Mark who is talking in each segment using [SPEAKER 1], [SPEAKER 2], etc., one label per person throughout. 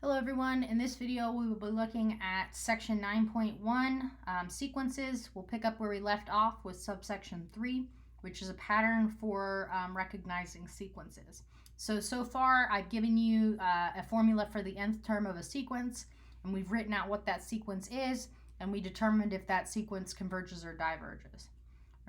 [SPEAKER 1] Hello everyone, in this video we will be looking at section 9.1 sequences. We'll pick up where we left off with subsection 3, which is a pattern for recognizing sequences. So far I've given you a formula for the nth term of a sequence, and we've written out what that sequence is, and we determined if that sequence converges or diverges.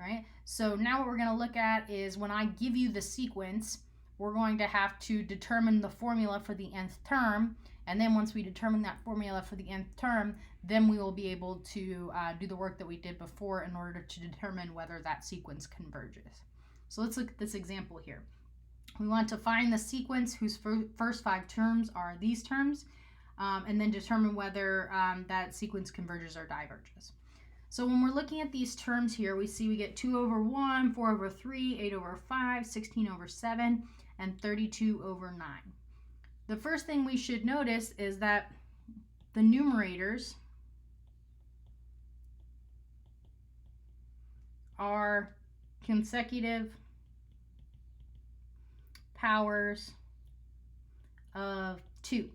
[SPEAKER 1] Right? So now what we're going to look at is when I give you the sequence, we're going to have to determine the formula for the nth term. And then once we determine that formula for the nth term, then we will be able to do the work that we did before in order to determine whether that sequence converges. So let's look at this example here. We want to find the sequence whose first 5 terms are these terms, and then determine whether that sequence converges or diverges. So when we're looking at these terms here, we see we get 2 over 1, 4 over 3, 8 over 5, 16 over 7, and 32 over 9. The first thing we should notice is that the numerators are consecutive powers of 2,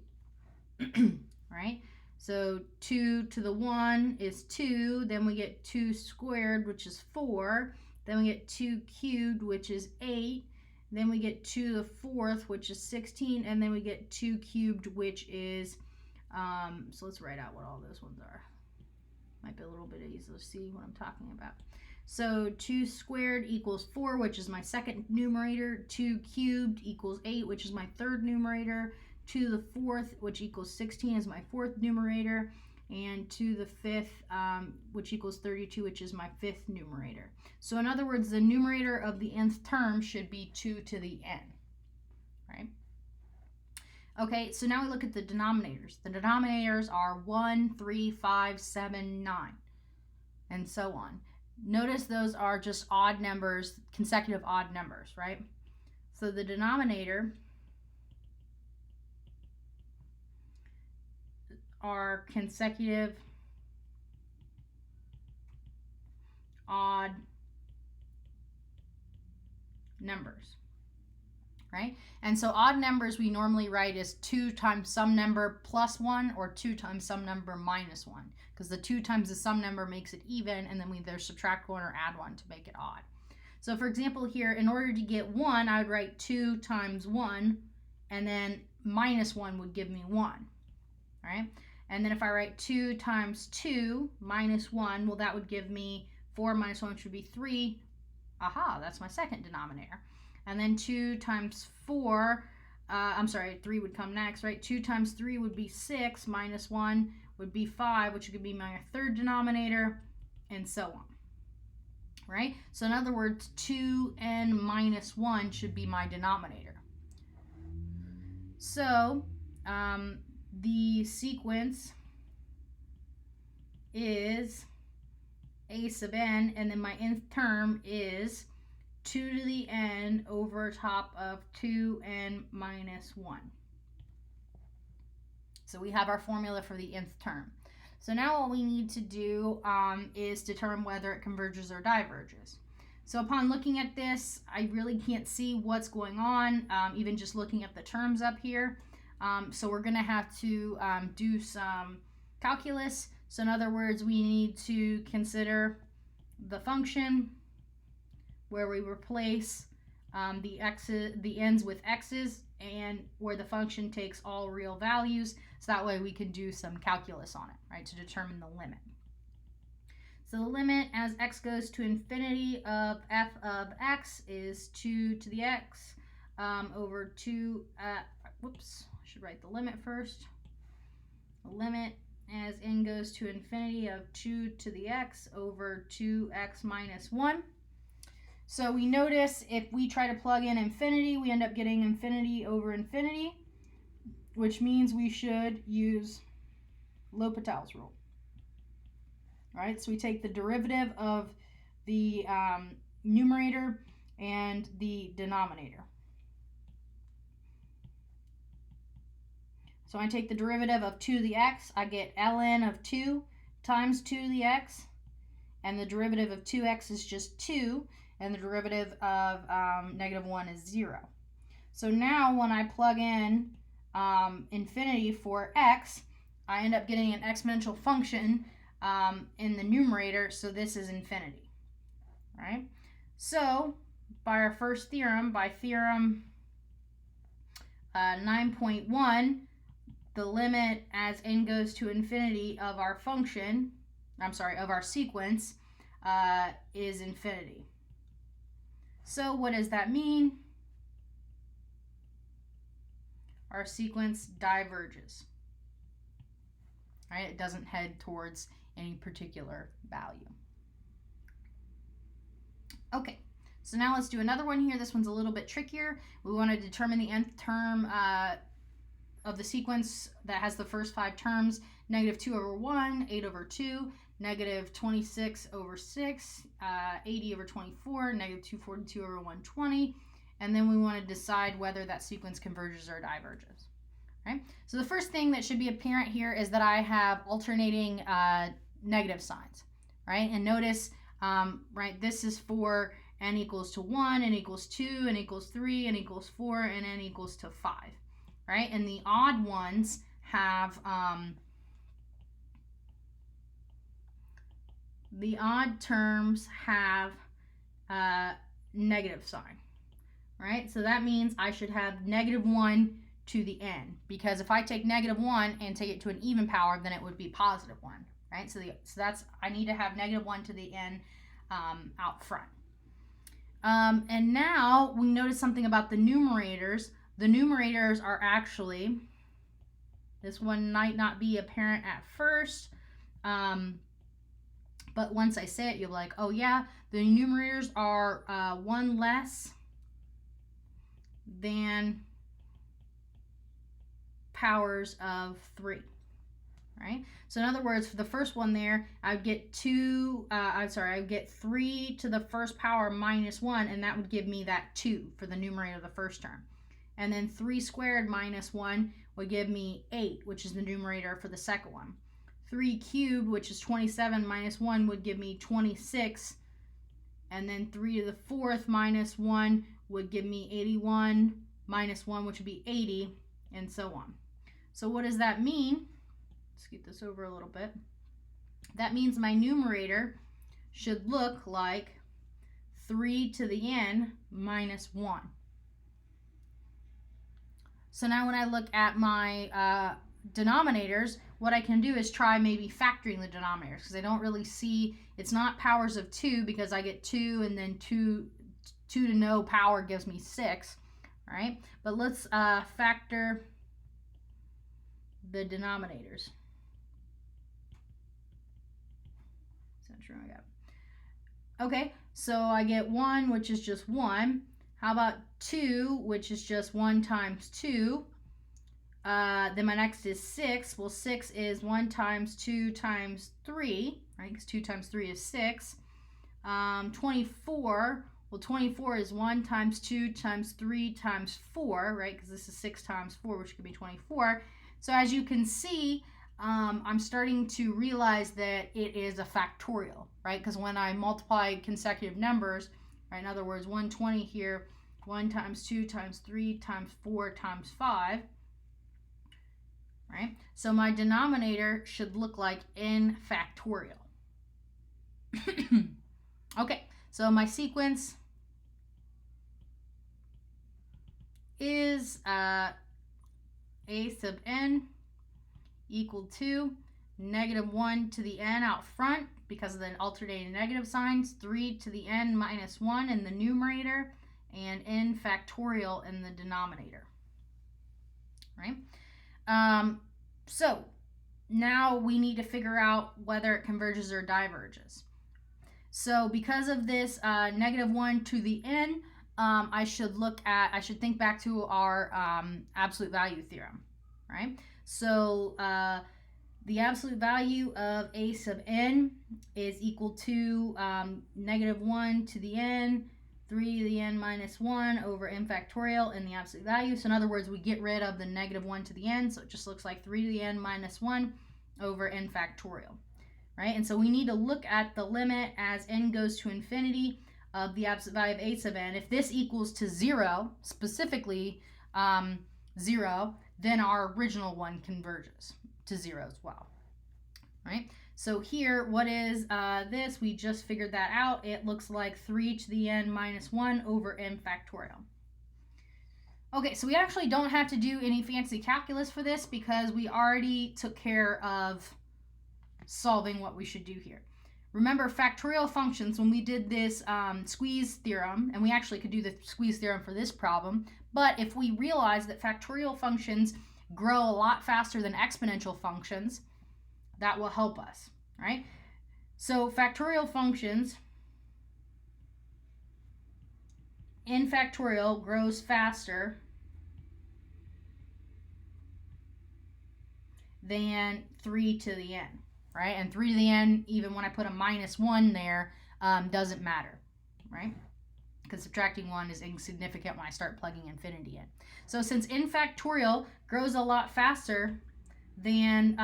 [SPEAKER 1] right? So 2 to the 1 is 2, then we get 2 squared, which is 4, then we get 2 cubed, which is 8, then we get 2 to the 4th, which is 16, and then we get 2 cubed, which is, so let's write out what all those ones are. Might be a little bit easier to see what I'm talking about. So 2 squared equals 4, which is my second numerator. 2 cubed equals 8, which is my third numerator. 2 to the 4th, which equals 16, is my fourth numerator. And 2 to the 5th, which equals 32, which is my fifth numerator. So in other words, the numerator of the nth term should be 2 to the n, right? Okay, so now we look at the denominators. The denominators are 1, 3, 5, 7, 9, and so on. Notice those are just odd numbers, consecutive odd numbers, right? So the denominator are consecutive odd numbers, right? And so odd numbers we normally write as 2 times some number plus 1 or 2 times some number minus 1, because the 2 times the sum number makes it even, and then we either subtract 1 or add 1 to make it odd. So for example here, in order to get 1, I would write 2 times 1, and then minus 1 would give me 1, right? And then if I write 2 times 2 minus 1, well, that would give me 4 minus 1, which would be 3. Aha, that's my second denominator. And then 2 times 4, 3 would come next, right? 2 times 3 would be 6, minus 1 would be 5, which could be my third denominator, and so on, right? So in other words, 2n minus 1 should be my denominator. So the sequence is a sub n, and then my nth term is 2 to the n over top of 2n minus 1. So we have our formula for the nth term. So now all we need to do is determine whether it converges or diverges. So upon looking at this, I really can't see what's going on, even just looking at the terms up here. So we're going to have to do some calculus. So in other words, we need to consider the function where we replace the n's with x's, and where the function takes all real values, so that way we can do some calculus on it, right, to determine the limit. So the limit as x goes to infinity of f of x is 2 to the x over 2, whoops, I should write the limit first. The limit as n goes to infinity of 2 to the x over 2x minus 1. So we notice if we try to plug in infinity, we end up getting infinity over infinity, which means we should use L'Hopital's rule. Right? So we take the derivative of the numerator and the denominator. So I take the derivative of 2 to the x, I get ln of 2 times 2 to the x, and the derivative of 2x is just 2, and the derivative of negative 1 is 0. So now when I plug in infinity for x, I end up getting an exponential function in the numerator, so this is infinity, right? So by our first theorem, by theorem 9.1, the limit as n goes to infinity of our function, of our sequence, is infinity. So what does that mean? Our sequence diverges, right? It doesn't head towards any particular value. Okay, so now let's do another one here. This one's a little bit trickier. We want to determine the nth term of the sequence that has the first 5 terms: negative 2 over 1, 8 over 2, negative 26 over 6, 80 over 24, negative 242 over 120, and then we want to decide whether that sequence converges or diverges. Right? So the first thing that should be apparent here is that I have alternating negative signs, right? And notice, right, this is for n equals to 1, n equals 2, n equals 3, n equals 4, and n equals to 5, right? And the odd ones have, the odd terms have negative sign, right? So that means I should have negative 1 to the n, because if I take negative 1 and take it to an even power, then it would be positive 1, right? So that's, I need to have negative 1 to the n out front. And now we notice something about the numerators. The numerators are actually, this one might not be apparent at first, but once I say it, you're like, oh yeah, the numerators are 1 less than powers of 3, right? So in other words, for the first one there, I would get I would get 3 to the first power minus 1, and that would give me that 2 for the numerator of the first term. And then 3 squared minus 1 would give me 8, which is the numerator for the second one. 3 cubed, which is 27, minus 1 would give me 26. And then 3 to the fourth minus 1 would give me 81, minus 1, which would be 80, and so on. So what does that mean? Let's get this over a little bit. That means my numerator should look like 3 to the n minus 1. So now when I look at my denominators, what I can do is try maybe factoring the denominators, because I don't really see, it's not powers of 2, because I get 2 and then 2 to no power gives me 6, right? But let's factor the denominators. Okay, so I get 1, which is just 1. How about 2, which is just 1 times 2? Then my next is 6. Well, 6 is 1 times 2 times 3, right? Because 2 times 3 is 6. 24. Well, 24 is 1 times 2 times 3 times 4, right? Because this is 6 times 4, which could be 24. So as you can see, I'm starting to realize that it is a factorial, right? Because when I multiply consecutive numbers, right, in other words, 120 here, 1 times 2 times 3 times 4 times 5, right? So my denominator should look like n factorial. Okay, so my sequence is a sub n equal to negative 1 to the n out front because of the alternating negative signs, 3 to the n minus 1 in the numerator, and n factorial in the denominator, right? So now we need to figure out whether it converges or diverges. So because of this negative 1 to the n, I should think back to our absolute value theorem, right? So the absolute value of a sub n is equal to negative 1 to the n, 3 to the n minus 1 over n factorial in the absolute value. So in other words, we get rid of the negative 1 to the n, so it just looks like 3 to the n minus 1 over n factorial, right? And so we need to look at the limit as n goes to infinity of the absolute value of a sub n. If this equals to 0, specifically 0, then our original one converges to 0 as well, right? So here, what is this? We just figured that out. It looks like 3 to the n minus 1 over n factorial. Okay, so we actually don't have to do any fancy calculus for this because we already took care of solving what we should do here. Remember, factorial functions, when we did this squeeze theorem, and we actually could do the squeeze theorem for this problem, but if we realize that factorial functions grow a lot faster than exponential functions, that will help us, right? So factorial functions n factorial grows faster than 3 to the n, right? And 3 to the n, even when I put a minus 1 there, doesn't matter, right? Because subtracting 1 is insignificant when I start plugging infinity in. So since n factorial grows a lot faster than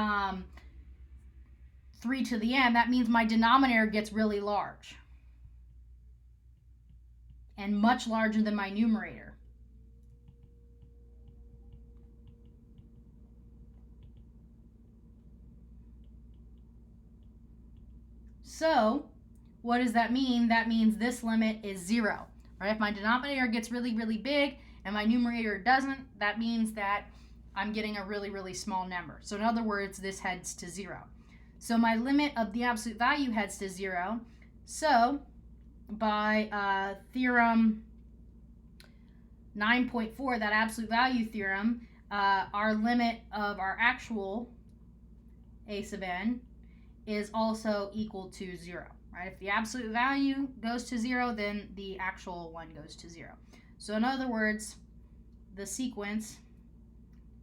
[SPEAKER 1] 3 to the n, that means my denominator gets really large and much larger than my numerator. So what does that mean? That means this limit is 0, right? If my denominator gets really, really big and my numerator doesn't, that means that I'm getting a really, really small number. So in other words, this heads to 0. So my limit of the absolute value heads to 0. So by theorem 9.4, that absolute value theorem, our limit of our actual a sub n is also equal to 0, right? If the absolute value goes to 0, then the actual one goes to 0. So in other words, the sequence,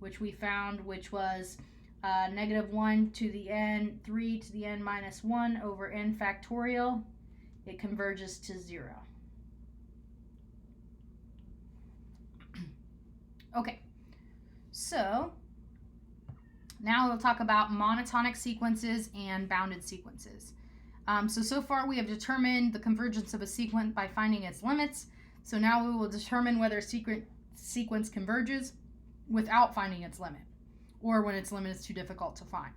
[SPEAKER 1] which we found, which was negative 1 to the n, 3 to the n minus 1 over n factorial, it converges to 0. Okay, so now we'll talk about monotonic sequences and bounded sequences. So far we have determined the convergence of a sequence by finding its limits. So now we will determine whether a sequence converges without finding its limit, or when its limit is too difficult to find.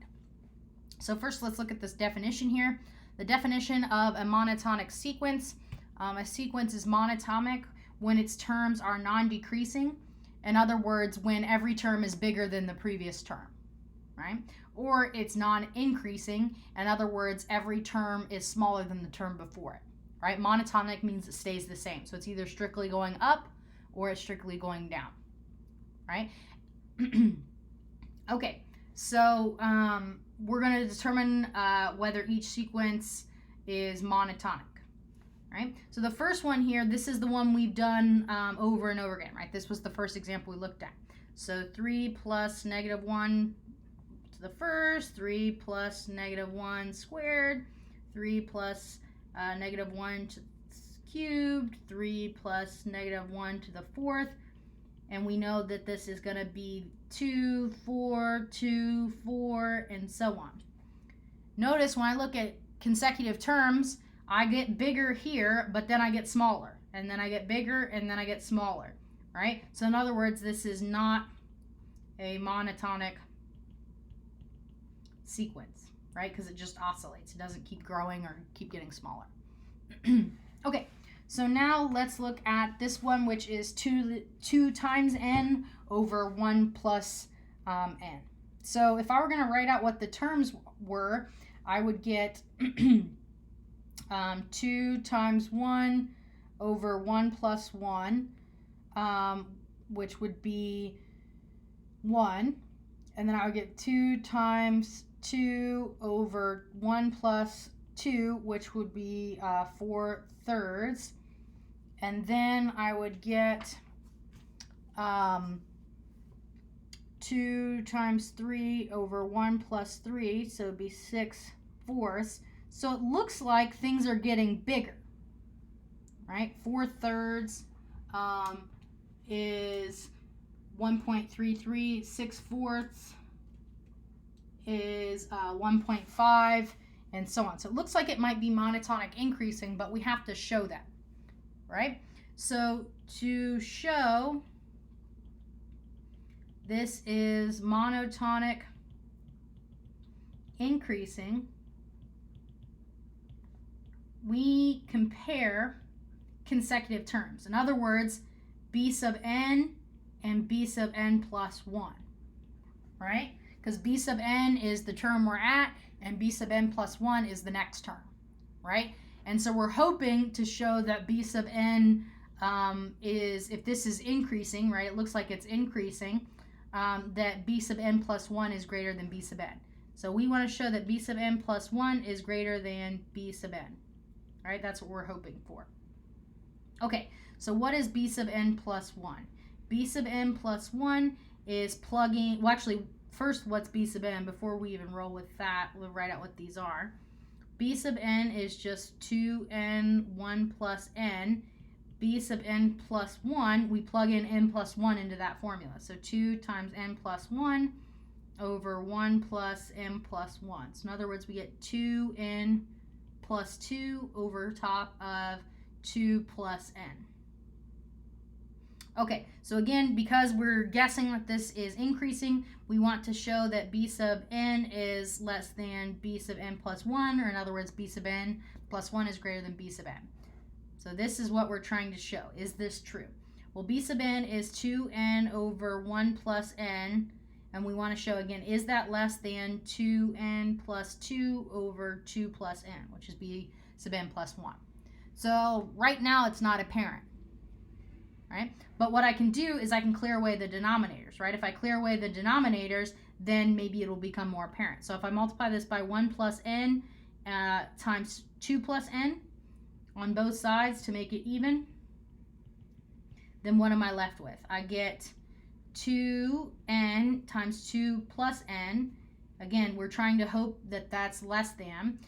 [SPEAKER 1] So first let's look at this definition here. The definition of a monotonic sequence. A sequence is monotonic when its terms are non-decreasing. In other words, when every term is bigger than the previous term, right? Or it's non-increasing. In other words, every term is smaller than the term before it, right? Monotonic means it stays the same. So it's either strictly going up or it's strictly going down, right? Okay, so we're going to determine whether each sequence is monotonic, right? So the first one here, this is the one we've done over and over again, right? This was the first example we looked at. So 3 plus negative 1 to the first, 3 plus negative 1 squared, 3 plus negative 1 to cubed, 3 plus negative 1 to the fourth, and we know that this is going to be 2, 4, 2, 4, and so on. Notice when I look at consecutive terms, I get bigger here, but then I get smaller, and then I get bigger, and then I get smaller, right? So in other words, this is not a monotonic sequence, right? Because it just oscillates. It doesn't keep growing or keep getting smaller. Okay, so now let's look at this one, which is 2 times n over 1 plus n. So if I were going to write out what the terms were, I would get 2 times 1 over 1 plus 1, which would be 1. And then I would get 2 times 2 over 1 plus 2, which would be 4/3. And then I would get 2 times 3 over 1 plus 3, so it would be 6/4. So it looks like things are getting bigger, right? 4/3 is 1.33, 6/4 is 1.5, and so on. So it looks like it might be monotonic increasing, but we have to show that, right? So to show this is monotonic increasing, we compare consecutive terms. In other words, b sub n and b sub n plus 1, right? Because b sub n is the term we're at, and b sub n plus 1 is the next term, right? And so we're hoping to show that b sub n is, if this is increasing, right, it looks like it's increasing, that b sub n plus 1 is greater than b sub n. So we want to show that b sub n plus 1 is greater than b sub n. All right, that's what we're hoping for. Okay, so what is b sub n plus 1? B sub n plus 1 is plugging, well, actually, first, what's b sub n? Before we even roll with that, we'll write out what these are. B sub n is just 2n1 plus n. B sub n plus 1, we plug in n plus 1 into that formula. So 2 times n plus 1 over 1 plus n plus 1. So in other words, we get 2n plus 2 over top of 2 plus n. Okay, so again, because we're guessing that this is increasing, we want to show that b sub n is less than b sub n plus 1, or in other words, b sub n plus 1 is greater than b sub n. So this is what we're trying to show. Is this true? Well, b sub n is 2n over 1 plus n, and we want to show again, is that less than 2n plus 2 over 2 plus n, which is b sub n plus 1. So right now it's not apparent, right? But what I can do is I can clear away the denominators, right? If I clear away the denominators, then maybe it'll become more apparent. So if I multiply this by 1 plus n times 2 plus n on both sides to make it even, then what am I left with? I get 2n times 2 plus n. Again, we're trying to hope that that's less than.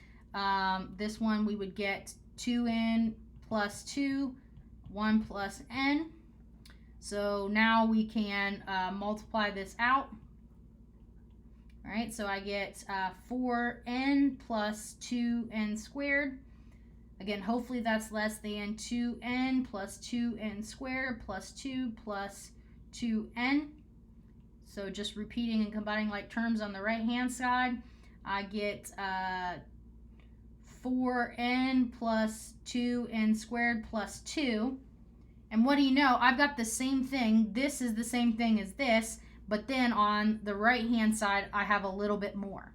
[SPEAKER 1] This one we would get 2n plus 2, 1 plus n. So now we can multiply this out. All right, so I get 4n plus 2n squared. Again, hopefully that's less than 2n plus 2n squared plus 2 plus 2n. So just repeating and combining like terms on the right-hand side, I get 4n plus 2n squared plus 2. And what do you know? I've got the same thing. This is the same thing as this, but then on the right-hand side, I have a little bit more,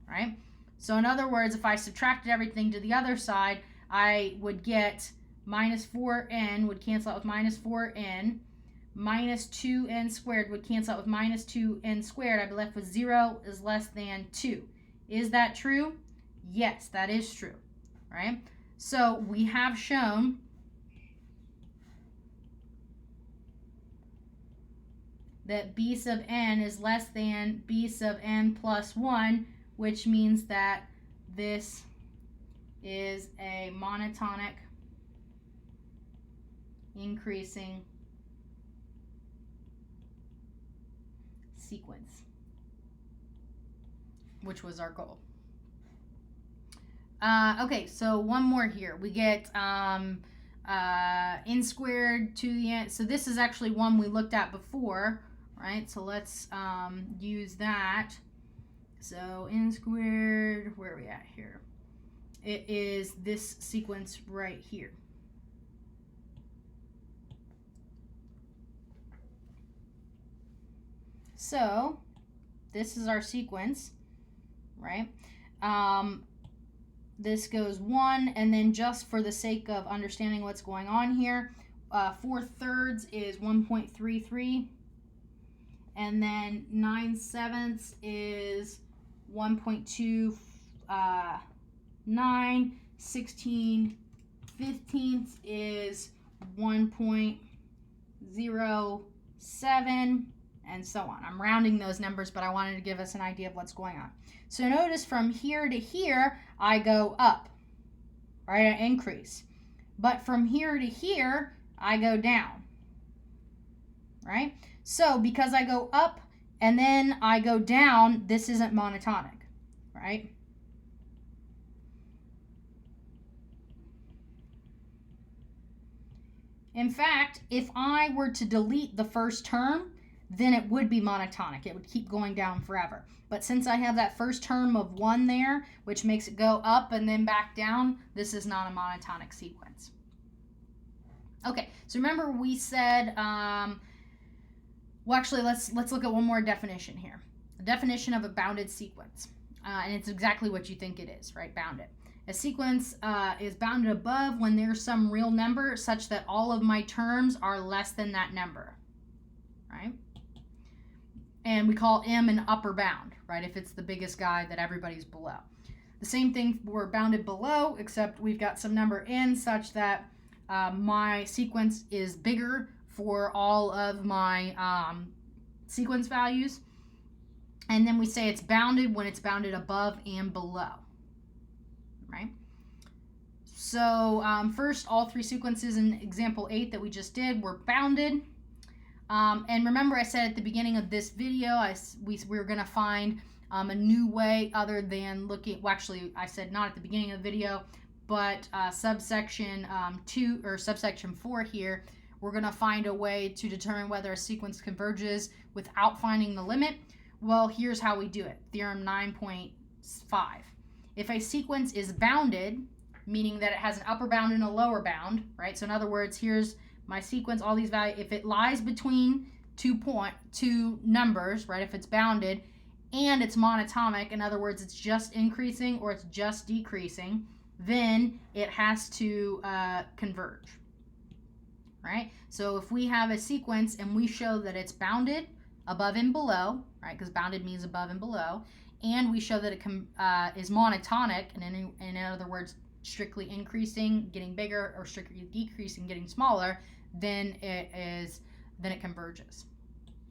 [SPEAKER 1] right? So in other words, if I subtracted everything to the other side, I would get minus 4n would cancel out with minus 4n. Minus 2n squared would cancel out with minus 2n squared. I'd be left with 0 is less than 2. Is that true? Yes, that is true, right? So we have shown that b sub n is less than b sub n plus 1, which means that this is a monotonic increasing sequence, which was our goal. Okay, so one more here. We get n squared to the n. So this is actually one we looked at before, right? So let's use that. So n squared, where are we at here? It is this sequence right here. So this is our sequence, right? This goes 1, and then just for the sake of understanding what's going on here, 4/3 is 1.33, and then 9/7 is 1.29, 16/15 is 1.07, and so on. I'm rounding those numbers, but I wanted to give us an idea of what's going on. So notice from here to here, I go up, right? I increase. But from here to here, I go down, right? So because I go up and then I go down, this isn't monotonic, right? In fact, if I were to delete the first term, then it would be monotonic. It would keep going down forever. But since I have that first term of 1 there, which makes it go up and then back down, this is not a monotonic sequence. Okay, so remember we said, well, actually, let's look at one more definition here. A definition of a bounded sequence. And it's exactly what you think it is, right? Bounded. A sequence is bounded above when there's some real number such that all of my terms are less than that number, right? And we call M an upper bound, right? If it's the biggest guy that everybody's below. The same thing, we're bounded below, except we've got some number N such that my sequence is bigger for all of my sequence values. And then we say it's bounded when it's bounded above and below, right? So first, all 3 sequences in example 8 that we just did were bounded. And remember I said at the beginning of this video, we were going to find a new way other than looking, well, actually I said not at the beginning of the video, but subsection 2 or subsection 4 here, we're going to find a way to determine whether a sequence converges without finding the limit. Well, here's how we do it. Theorem 9.5. If a sequence is bounded, meaning that it has an upper bound and a lower bound, right? So in other words, here's my sequence, all these values. If it lies between two numbers, right? If it's bounded and it's monotonic, in other words, it's just increasing or it's just decreasing, then it has to converge, right? So if we have a sequence and we show that it's bounded above and below, right? Because bounded means above and below, and we show that it is monotonic, and in other words, strictly increasing, getting bigger, or strictly decreasing, getting smaller, then it converges,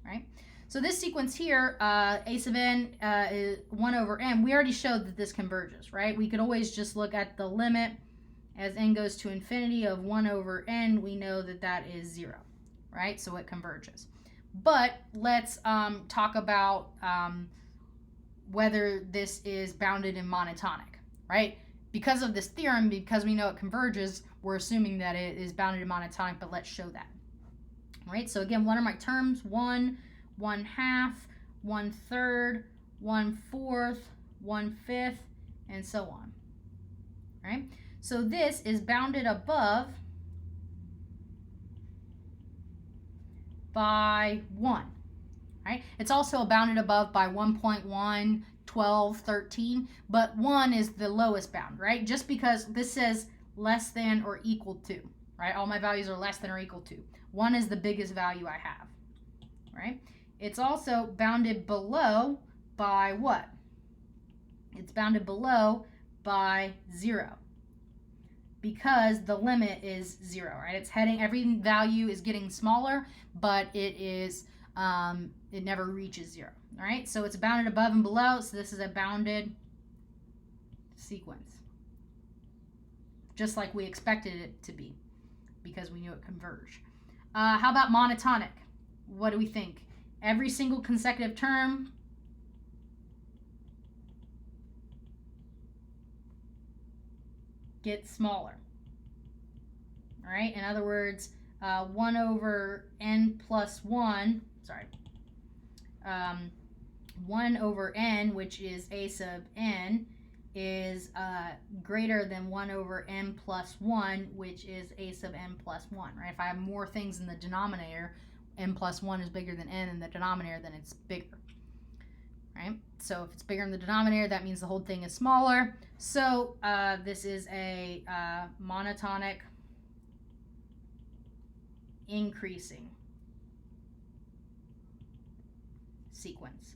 [SPEAKER 1] right? So this sequence here, a sub n is 1 over n. We already showed that this converges, right? We could always just look at the limit as n goes to infinity of 1 over n. We know that that is 0, right? So it converges. But let's talk about whether this is bounded and monotonic, right? Because of this theorem, because we know it converges, we're assuming that it is bounded and monotonic, but let's show that. All right, so again, what are my terms? 1, 1/2, 1/3, 1/4, 1/5, and so on. All right, so this is bounded above by 1. Right? It's also bounded above by 1.1, 12, 13, but 1 is the lowest bound, right? Just because this says less than or equal to, right? All my values are less than or equal to. 1 is the biggest value I have, right? It's also bounded below by what? It's bounded below by 0 because the limit is 0, right? It's heading, every value is getting smaller, but it is it never reaches 0. All right, so it's bounded above and below, so this is a bounded sequence, just like we expected it to be because we knew it converged. How about monotonic? What do we think? Every single consecutive term gets smaller. All right, in other words, 1 over n plus 1, 1 over n, which is a sub n, is greater than 1 over n plus 1, which is a sub n plus 1, right? If I have more things in the denominator, n plus 1 is bigger than n in the denominator, then it's bigger, right? So if it's bigger in the denominator, that means the whole thing is smaller. So this is a monotonic increasing sequence.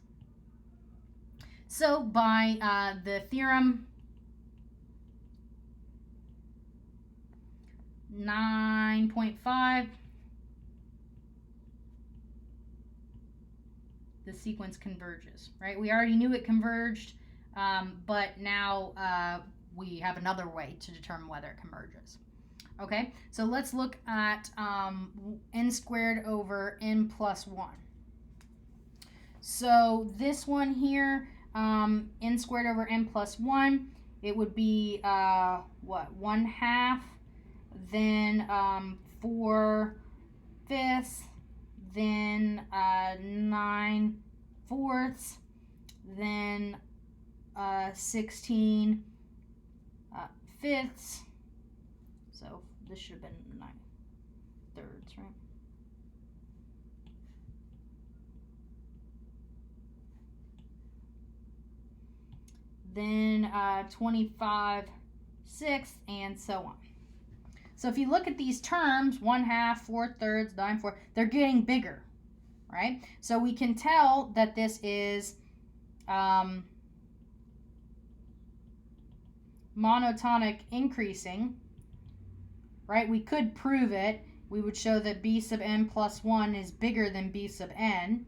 [SPEAKER 1] So by the theorem 9.5, the sequence converges, right? We already knew it converged, but now we have another way to determine whether it converges. Okay, so let's look at n squared over n plus 1. So this one here, n squared over n plus 1, it would be what, 1/2, then 4/5, then 9/4, then 16 fifths. So this should have been 9/3, right? Then 25/6, and so on. So if you look at these terms, 1/2, 4/3, 9/4, they're getting bigger, right? So we can tell that this is monotonic increasing, right? We could prove it. We would show that b sub n plus 1 is bigger than b sub n,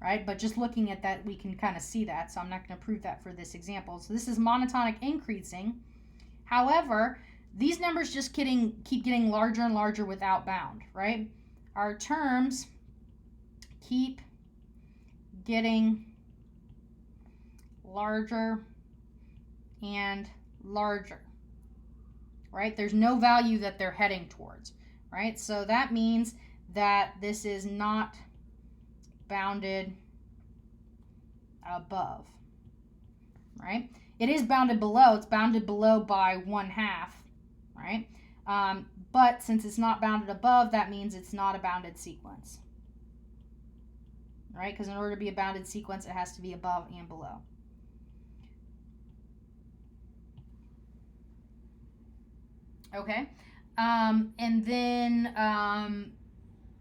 [SPEAKER 1] right? But just looking at that, we can kind of see that. So I'm not going to prove that for this example. So this is monotonic increasing. However, these numbers just keep getting larger and larger without bound, right? Our terms keep getting larger and larger, right? There's no value that they're heading towards, right? So that means that this is not bounded above, right? It is bounded below. It's bounded below by 1/2, right? But since it's not bounded above, that means it's not a bounded sequence, right? Because in order to be a bounded sequence, it has to be above and below. Okay, and then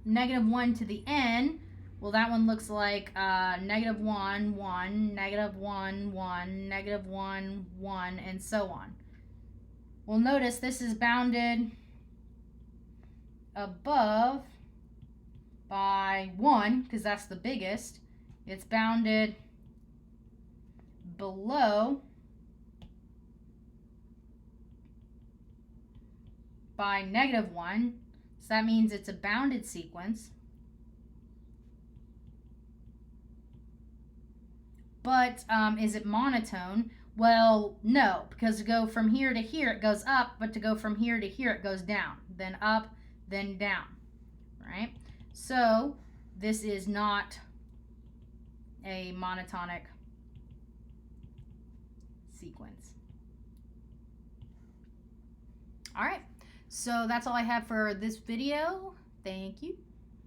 [SPEAKER 1] -1 to the n, well, that one looks like -1, 1, -1, 1, -1, 1, and so on. Well, notice this is bounded above by 1, because that's the biggest. It's bounded below by -1, so that means it's a bounded sequence. But is it monotone? Well, no, because to go from here to here, it goes up, but to go from here to here, it goes down, then up, then down, right? So this is not a monotonic sequence. All right, so that's all I have for this video. Thank you.